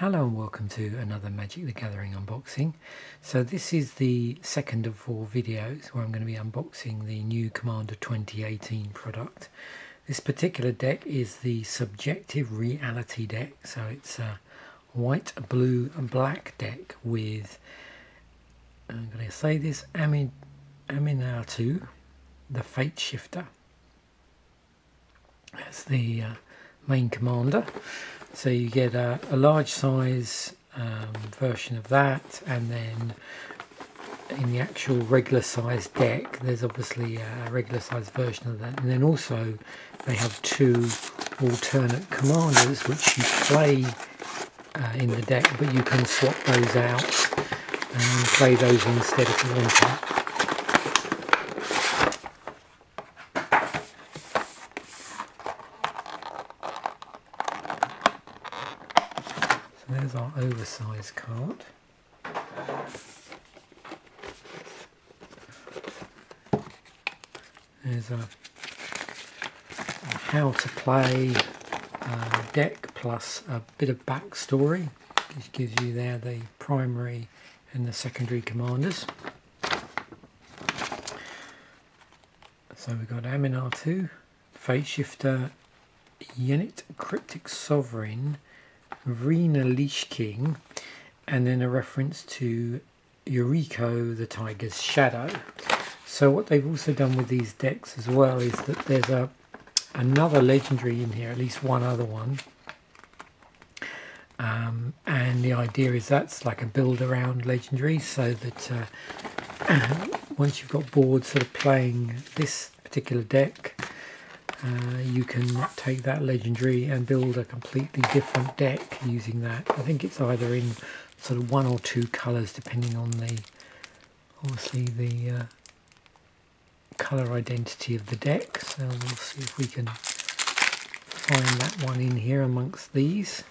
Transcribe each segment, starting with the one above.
Hello and welcome to another Magic the Gathering unboxing. So this is the second of 4 videos where I'm going to be unboxing the new Commander 2018 product. This particular deck is the Subjective Reality deck, so it's a white, blue and black deck with, I'm going to say this, Aminatou, the Fate Shifter. That's the main commander. So you get a large size version of that, and then in the actual regular size deck there's obviously a regular size version of that, and then also they have 2 alternate commanders which you play in the deck, but you can swap those out and play those instead if you want to. There's our oversized card. There's a how to play deck plus a bit of backstory, which gives you there the primary and the secondary commanders. So we've got Aminatou, Fate Shifter, Yenit, Cryptic Sovereign, Verena Leash King, and then a reference to Yuriko the Tiger's Shadow. So what they've also done with these decks as well is that there's another legendary in here, at least one other one, and the idea is that's like a build around legendary, so that once you've got boards sort of playing this particular deck, you can take that legendary and build a completely different deck using that. I think it's either in sort of 1 or 2 colours depending on the, obviously, the colour identity of the deck. So we'll see if we can find that one in here amongst these.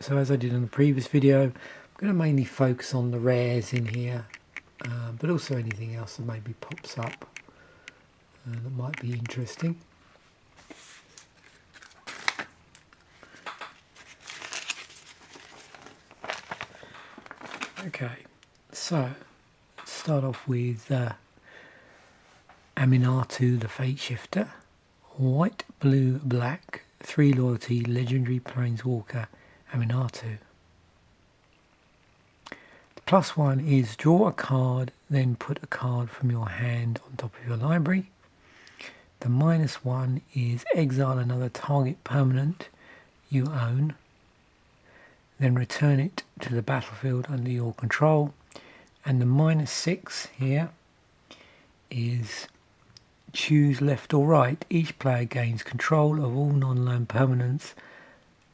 So as I did in the previous video, I'm going to mainly focus on the rares in here, but also anything else that maybe pops up that might be interesting. Okay, so let's start off with Aminatou, the Fate Shifter, white, blue, black, 3 loyalty, legendary planeswalker Aminatou. The +1 is draw a card, then put a card from your hand on top of your library. The -1 is exile another target permanent you own, then return it to the battlefield under your control. And the -6 here is choose left or right. Each player gains control of all non-land permanents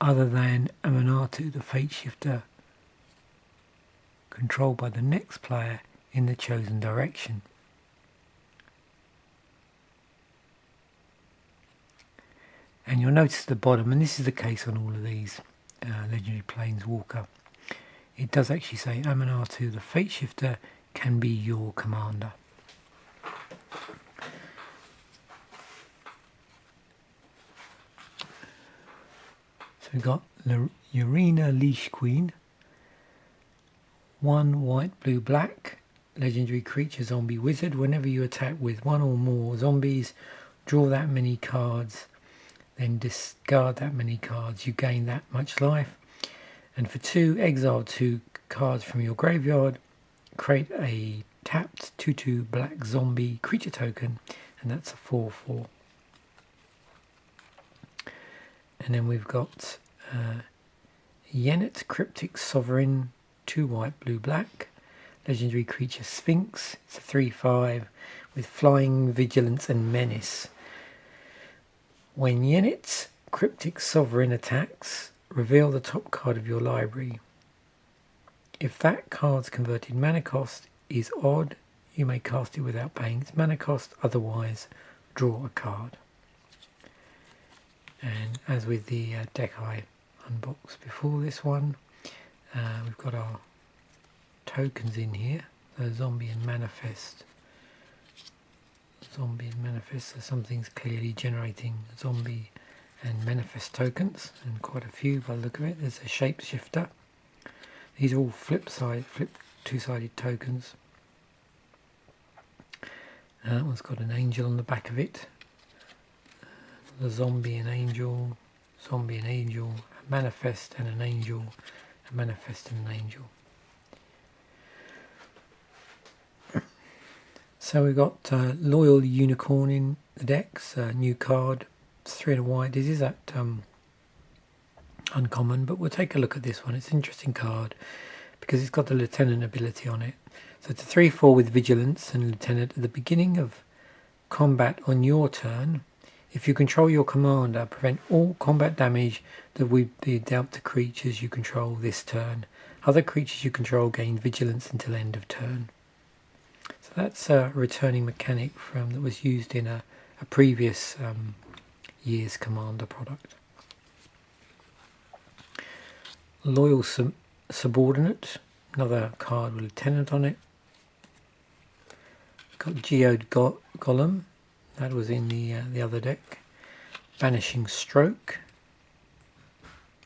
other than Aminatou, the Fate Shifter, controlled by the next player in the chosen direction. And you'll notice at the bottom, and this is the case on all of these legendary planeswalker, it does actually say Aminatou, the Fate Shifter, can be your commander. So we've got Verena Leash Queen, 1 white, blue, black, legendary creature, zombie wizard. Whenever you attack with 1 or more zombies, draw that many cards, then discard that many cards, you gain that much life. And for 2, exile 2 cards from your graveyard, create a tapped 2/2 black zombie creature token, and that's a 4/4. And then we've got Yenit, Cryptic Sovereign, 2 white, blue, black, legendary creature Sphinx. It's a 3/5 with flying, vigilance and menace. When Yenit, Cryptic Sovereign attacks, reveal the top card of your library. If that card's converted mana cost is odd, you may cast it without paying its mana cost, otherwise draw a card. And as with the deck I unboxed before this one, we've got our tokens in here, the Zombie and Manifest. Zombie and Manifest, so something's clearly generating zombie and manifest tokens, and quite a few by the look of it. There's a shapeshifter. These are all flip two-sided tokens. That one's got an angel on the back of it. The zombie and angel, a manifest and an angel, a manifest and an angel. So we've got Loyal Unicorn in the decks, new card. It's 3 and a white. This is that uncommon, but we'll take a look at this one. It's an interesting card because it's got the Lieutenant ability on it. So it's a 3/4 with Vigilance and Lieutenant. At the beginning of combat on your turn, if you control your commander, prevent all combat damage that would be dealt to creatures you control this turn. Other creatures you control gain Vigilance until end of turn. So that's a returning mechanic that was used in a previous year's Commander product. Loyal Subordinate, another card with Lieutenant on it. Got Geode Golem, that was in the other deck. Vanishing Stroke.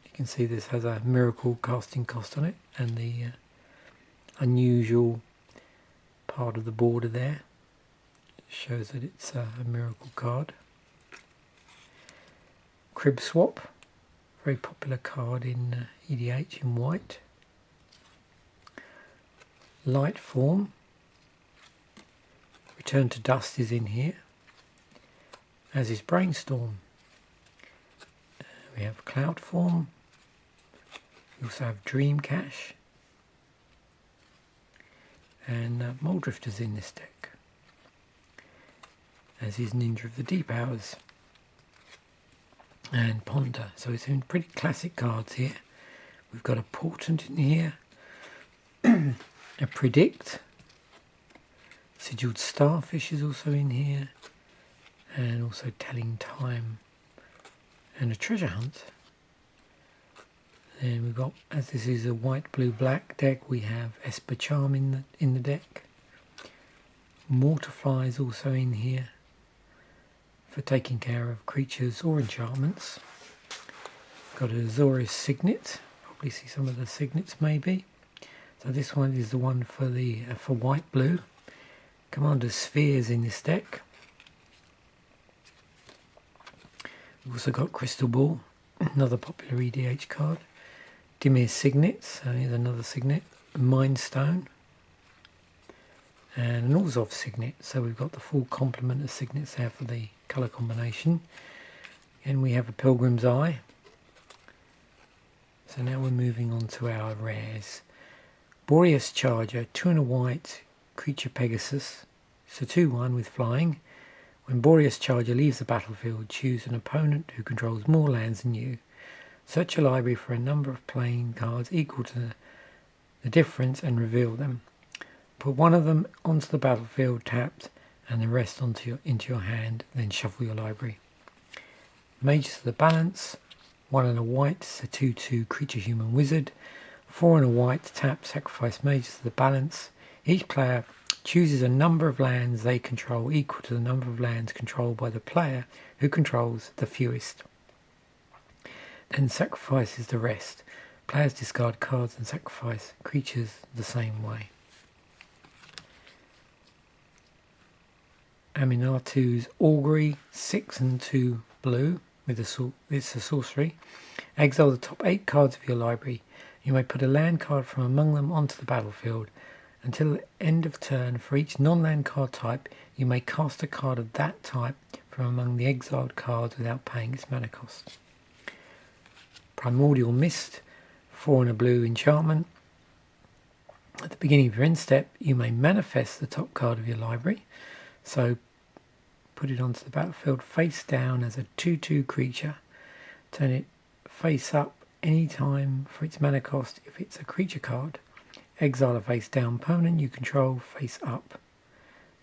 You can see this has a miracle casting cost on it, and the unusual part of the border there shows that it's a miracle card. Crib Swap, very popular card in EDH in white. Light Form, Return to Dust is in here, as is Brainstorm. We have Cloud Form. We also have Dream Cache, and Muldrifter's in this deck, as is Ninja of the Deep Hours and Ponder. So it's in pretty classic cards here. We've got a Portent in here, a Predict, Sigilled Starfish is also in here, and also Telling Time, and a Treasure Hunt. And we've got, as this is a white, blue, black deck, we have Esper Charm in the deck. Mortify is also in here for taking care of creatures or enchantments. Got a Azorius Signet, probably see some of the signets maybe. So this one is the one for white, blue. Commander Spheres in this deck. We've also got Crystal Ball, another popular EDH card. Dimir Signets, so here's another signet. Mind Stone, and an Orzhov Signet. So we've got the full complement of signets there for the colour combination. And we have a Pilgrim's Eye. So now we're moving on to our rares. Boreas Charger, 2 and a white, creature Pegasus. So 2/1 with flying. When Boreas Charger leaves the battlefield, choose an opponent who controls more lands than you. Search your library for a number of playing cards equal to the difference and reveal them. Put one of them onto the battlefield tapped and the rest into your hand, then shuffle your library. Mages of the Balance, 1 and a white, it's a 2/2 creature human wizard. 4 and a white, tap, sacrifice Mages of the Balance. Each player chooses a number of lands they control equal to the number of lands controlled by the player who controls the fewest. Then sacrifices the rest. Players discard cards and sacrifice creatures the same way. Aminatou's Augury, 6 and 2 blue, it's a sorcery. Exile the top 8 cards of your library. You may put a land card from among them onto the battlefield. Until the end of turn, for each non-land card type, you may cast a card of that type from among the exiled cards without paying its mana cost. Primordial Mist, 4 and a blue enchantment. At the beginning of your end step, you may manifest the top card of your library. So put it onto the battlefield face down as a 2/2 creature. Turn it face up any time for its mana cost if it's a creature card. Exile a face down opponent you control face up.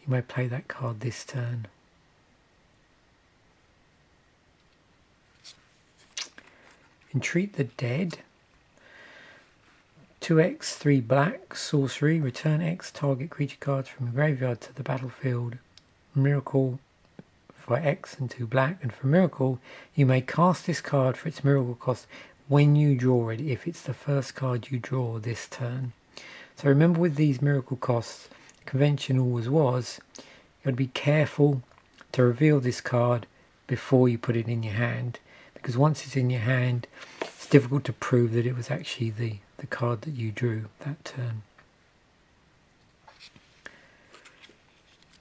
You may play that card this turn. Entreat the Dead, 2x, 3 black, sorcery, return X target creature cards from your graveyard to the battlefield. Miracle for X and 2 black, and for Miracle, you may cast this card for its Miracle cost when you draw it, if it's the first card you draw this turn. So remember, with these Miracle costs, the convention always was, you got to be careful to reveal this card before you put it in your hand, because once it's in your hand, it's difficult to prove that it was actually the card that you drew that turn.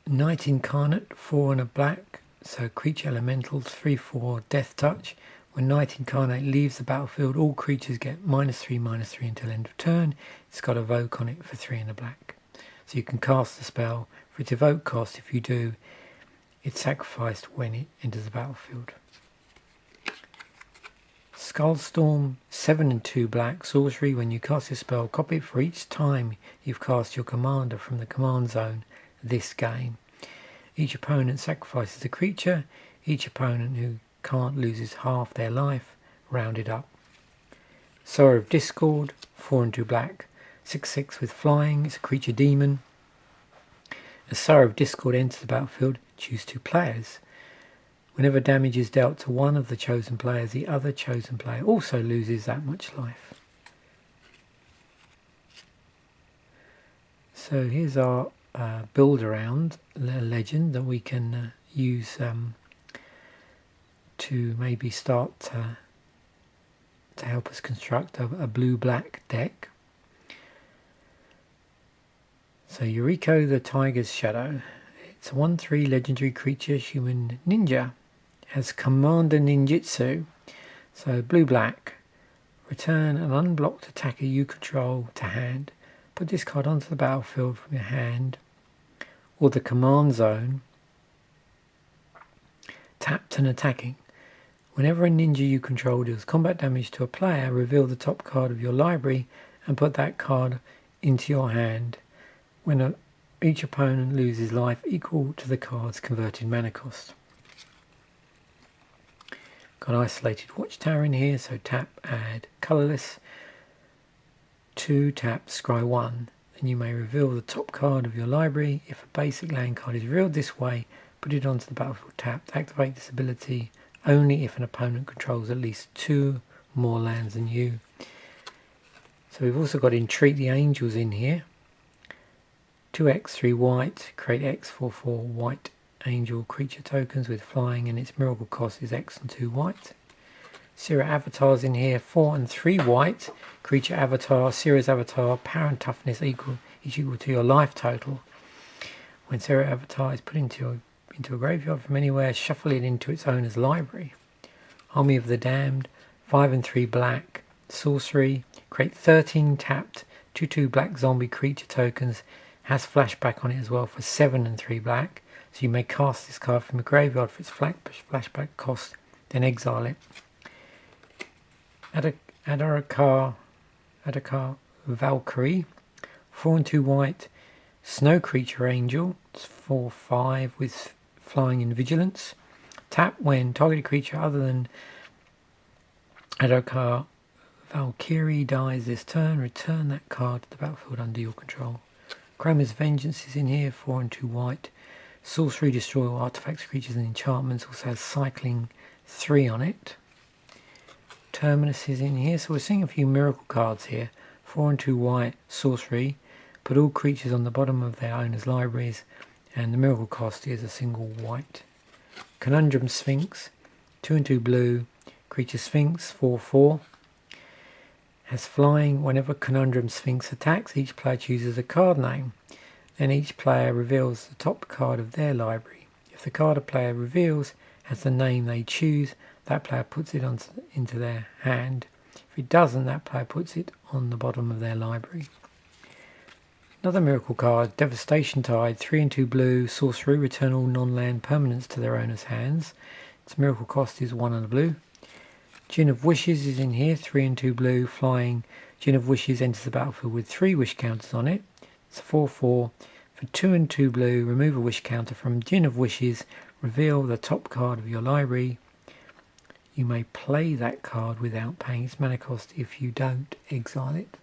Night Incarnate, 4 and a black, so creature elementals, 3/4 death touch. When Night Incarnate leaves the battlefield, all creatures get -3/-3 until end of turn. It's got Evoke on it for 3 and a black. So you can cast the spell for its Evoke cost. If you do, it's sacrificed when it enters the battlefield. Skullstorm, 7 and 2 black, sorcery. When you cast a spell, copy it for each time you've cast your commander from the command zone this game. Each opponent sacrifices a creature. Each opponent who can't loses half their life, rounded up. Sorrow of Discord, 4 and 2 black, 6/6 with flying. It's a creature demon. As Sorrow of Discord enters the battlefield, choose 2 players. Whenever damage is dealt to one of the chosen players, the other chosen player also loses that much life. So here's our build around legend that we can use to maybe start to help us construct a blue-black deck. So Yuriko the Tiger's Shadow. It's a 1/3 legendary creature, human ninja. Has Commander Ninjutsu. So blue-black. Return an unblocked attacker you control to hand. Put this card onto the battlefield from your hand or the command zone, tapped and attacking. Whenever a ninja you control deals combat damage to a player, reveal the top card of your library and put that card into your hand. When each opponent loses life equal to the card's converted mana cost. Got Isolated Watchtower in here, so tap, add colourless. 2, tap, scry 1. Then you may reveal the top card of your library. If a basic land card is revealed this way, put it onto the battlefield tapped. Activate this ability only if an opponent controls at least 2 more lands than you. So we've also got Entreat the Angels in here. 2x, 3 white, create X 4/4 white angel creature tokens with flying, and its Miracle cost is X and 2 white. Sira Avatars in here, 4 and 3 white, creature avatar, Sira's avatar, power and toughness is equal to your life total. When Sira Avatar is put into a graveyard from anywhere, shuffle it into its owner's library. Army of the Damned, 5 and 3 black, sorcery, create 13 tapped 2/2 black zombie creature tokens, has flashback on it as well for 7 and 3 black. So you may cast this card from a graveyard for its flashback cost, then exile it. Adakar Valkyrie, 4 and 2 white, snow creature angel, it's 4/5 with flying and vigilance. Tap when targeted creature other than Adakar Valkyrie dies this turn, return that card to the battlefield under your control. Chroma's Vengeance is in here, 4 and 2 white. Sorcery, destroy all artifacts, creatures and enchantments, also has cycling 3 on it. Terminus is in here, so we're seeing a few miracle cards here. 4 and 2 white, sorcery, put all creatures on the bottom of their owner's libraries, and the miracle cost is a single white. Conundrum Sphinx, 2 and 2 blue, creature Sphinx, 4/4. Has flying. Whenever Conundrum Sphinx attacks, each player chooses a card name. Then each player reveals the top card of their library. If the card a player reveals has the name they choose, that player puts it into their hand. If it doesn't, that player puts it on the bottom of their library. Another miracle card, Devastation Tide, 3 and 2 blue, sorcery, return all non-land permanents to their owner's hands. Its miracle cost is 1 and a blue. Gin of Wishes is in here, 3 and 2 blue, flying. Gin of Wishes enters the battlefield with 3 wish counters on it. It's 4/4. For 2 and 2 blue, remove a wish counter from Gin of Wishes, reveal the top card of your library. You may play that card without paying its mana cost. If you don't, exile it.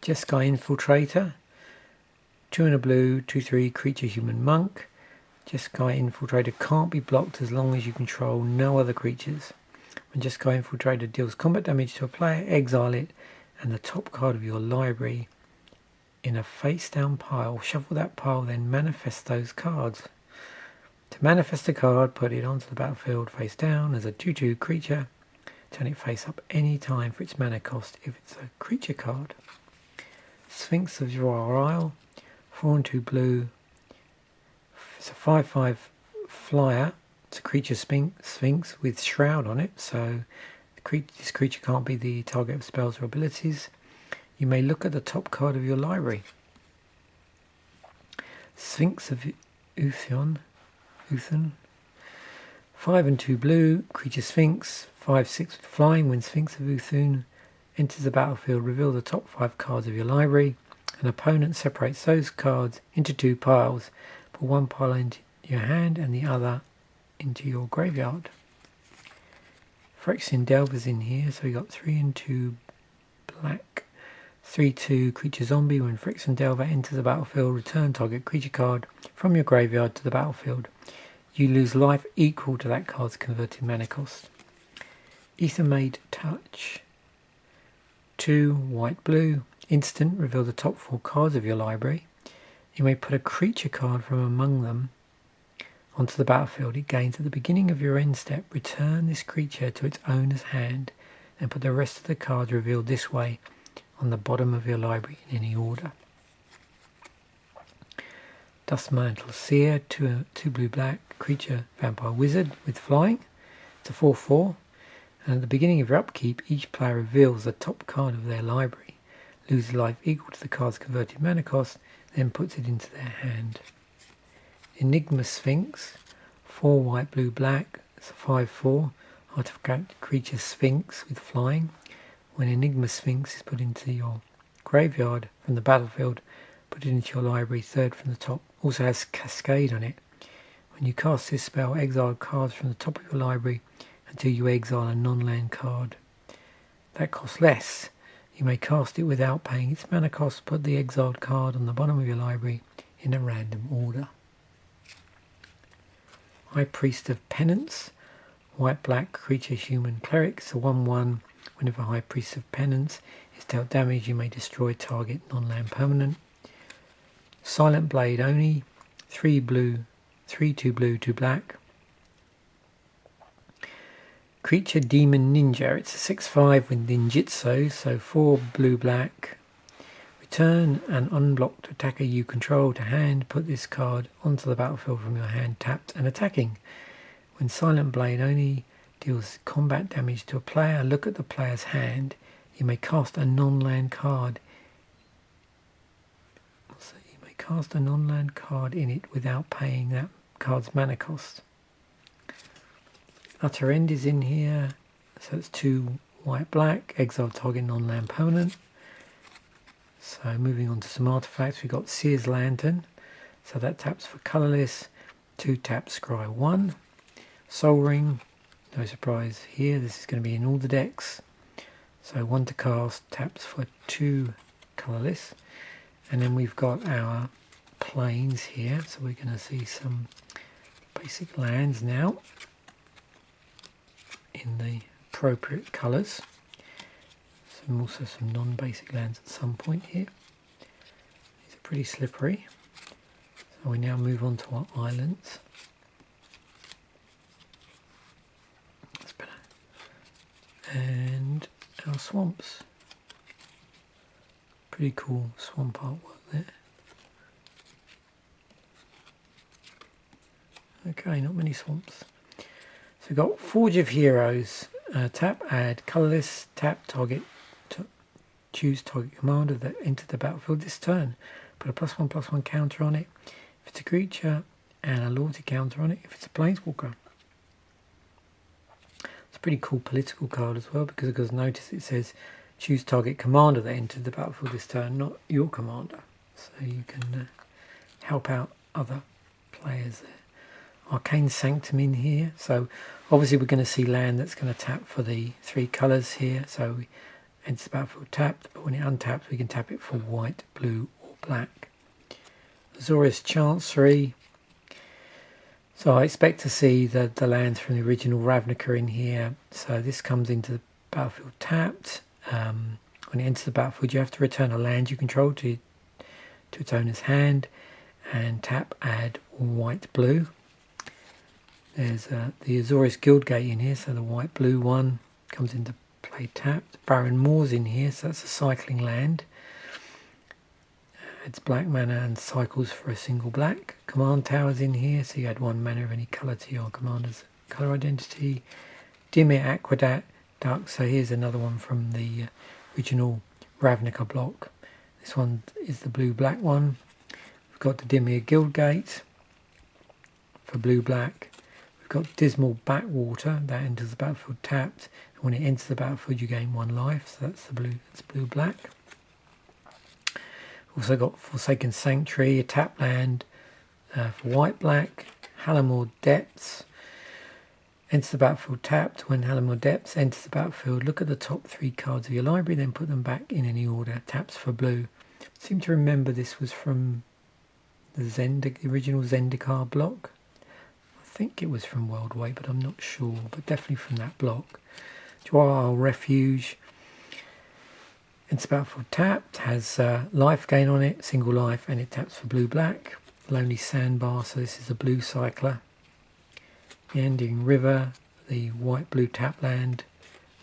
Jeskai Infiltrator, 2 and a blue, 2/3 creature human monk. Jeskai Infiltrator can't be blocked as long as you control no other creatures. When Jeskai Infiltrator deals combat damage to a player, exile it and the top card of your library in a face-down pile. Shuffle that pile, then manifest those cards. To manifest a card, put it onto the battlefield face down as a 2/2 creature. Turn it face up any time for its mana cost if it's a creature card. Sphinx of Jawar Isle, 4 and 2 blue. It's a 5/5 flyer. It's a creature Sphinx with Shroud on it, so this creature can't be the target of spells or abilities. You may look at the top card of your library. Sphinx of Uthan, 5 and 2 blue, creature Sphinx, 5/6 with flying. When Sphinx of Uthun enters the battlefield, reveal the top 5 cards of your library. An opponent separates those cards into 2 piles. Put one pile into your hand and the other into your graveyard. Phyrexian Delver's in here, so we got 3 and 2 black. 3/2 creature zombie. When Phyrexian Delver enters the battlefield, return target creature card from your graveyard to the battlefield. You lose life equal to that card's converted mana cost. Aethermaid Touch. 2 white blue. Instant, reveal the top 4 cards of your library. You may put a creature card from among them onto the battlefield. It gains at the beginning of your end step. Return this creature to its owner's hand and put the rest of the cards revealed this way on the bottom of your library in any order. Dustmantle Seer, 2 blue black, creature vampire wizard with flying. It's a 4/4, and at the beginning of your upkeep, each player reveals the top card of their library, loses life equal to the card's converted mana cost, then puts it into their hand. Enigma Sphinx, 4 white blue black, it's a 5/4, artifact creature Sphinx with flying. When Enigma Sphinx is put into your graveyard from the battlefield, put it into your library, 3rd from the top. Also has Cascade on it. When you cast this spell, exile cards from the top of your library until you exile a non-land card. That costs less. You may cast it without paying its mana cost. Put the exiled card on the bottom of your library in a random order. High Priest of Penance, white black creature human cleric. It's a 1/1. Whenever High Priest of Penance is dealt damage, you may destroy target non-land permanent. Silent Blade Oni, 3 blue, 3/2 blue, 2 black. Creature Demon Ninja, it's a 6/5 with ninjutsu, so 4 blue black. Return an unblocked attacker you control to hand. Put this card onto the battlefield from your hand tapped and attacking. When Silent Blade Oni deals combat damage to a player, look at the player's hand. You may cast a non-land card. You may cast a non-land card in it without paying that card's mana cost. Utter End is in here, so it's 2 white black, exile target non-land permanent. So moving on to some artifacts, we've got Seer's Lantern, so that taps for colourless, 2 taps scry 1. Soul Ring, no surprise here, this is going to be in all the decks. So 1 to cast, taps for 2 colourless. And then we've got our planes here, so we're going to see some basic lands now in the appropriate colours. Also some non-basic lands at some point here. These are pretty slippery. So we now move on to our islands. That's better. And our swamps. Pretty cool swamp artwork there. Okay, not many swamps. So we've got Forge of Heroes. Tap, add colourless, tap, target, choose target commander that entered the battlefield this turn. Put a +1/+1 counter on it if it's a creature and a loyalty counter on it if it's a planeswalker. It's a pretty cool political card as well, because notice it says choose target commander that entered the battlefield this turn, not your commander. So you can help out other players there. Arcane Sanctum in here, so obviously we're going to see land that's going to tap for the 3 colours here, so we enter the battlefield tapped, but when it untaps we can tap it for white, blue or black. Azorius Chancery, So I expect to see the lands from the original Ravnica in here. So this comes into the battlefield tapped. When it enters the battlefield, you have to return a land you control to its owner's hand, and tap, add white blue. There's the Azorius Guildgate in here, so the white blue one comes into play tapped. Barren Moors in here, so that's a cycling land. Adds black mana and cycles for a single black. Command towers in here, so you add 1 mana of any colour to your commander's colour identity. Dimir Aqueduct, so here's another one from the original Ravnica block. This one is the blue-black one. We've got the Dimir Guildgate for blue-black. We've got Dismal Backwater, that enters the battlefield tapped. And when it enters the battlefield, you gain 1 life, so that's the blue-black. Also got Forsaken Sanctuary, a tap land for white-black. Halimor Depths enters the battlefield tapped. When Halimor Depths enters the battlefield, look at the top 3 cards of your library, then put them back in any order. Taps for blue. I seem to remember this was from the original Zendikar block. I think it was from Worldway, but I'm not sure. But definitely from that block. Dwar Refuge. Enters the battlefield tapped. Has life gain on it, single life, and it taps for blue-black. Lonely Sandbar, so this is a blue cycler. The Ending River, the white-blue tap land.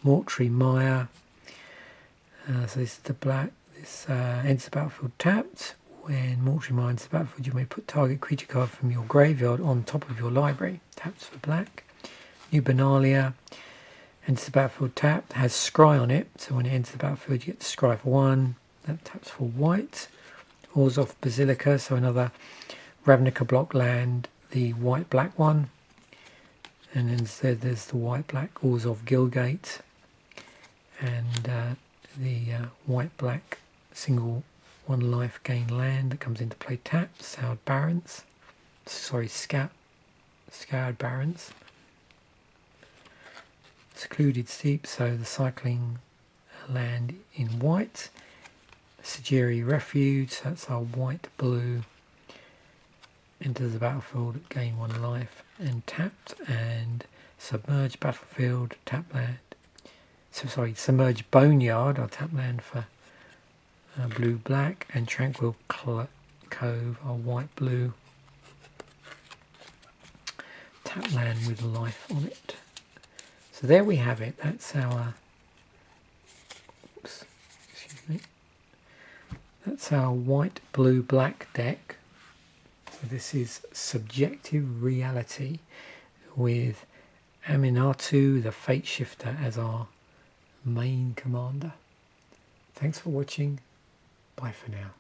Mortuary Mire, so this is the black. This enters the battlefield tapped. When Mortuary Mire enters the battlefield, you may put target creature card from your graveyard on top of your library. Taps for black. New Benalia enters the battlefield tapped. Has Scry on it, so when it enters the battlefield, you get to Scry for 1. That taps for white. Orzhov Basilica, so another Ravnica block land, the white-black one. And instead there's the white-black Orzhov Guildgate and the white-black single 1 life gain land that comes into play tapped. Scoured Barrens. Scoured Barrens. Secluded Steep, so the cycling land in white. Sigiri Refuge, so that's our white-blue. Enters the battlefield, gain 1 life, and tapped. And Submerged Battlefield, tap land. Submerged Boneyard, our tap land for blue-black, and Tranquil Cove, our white-blue tap land with life on it. So there we have it. That's our that's our white, blue, black deck. So this is Subjective Reality with Aminatou, the Fate Shifter, as our main commander. Thanks for watching. Bye for now.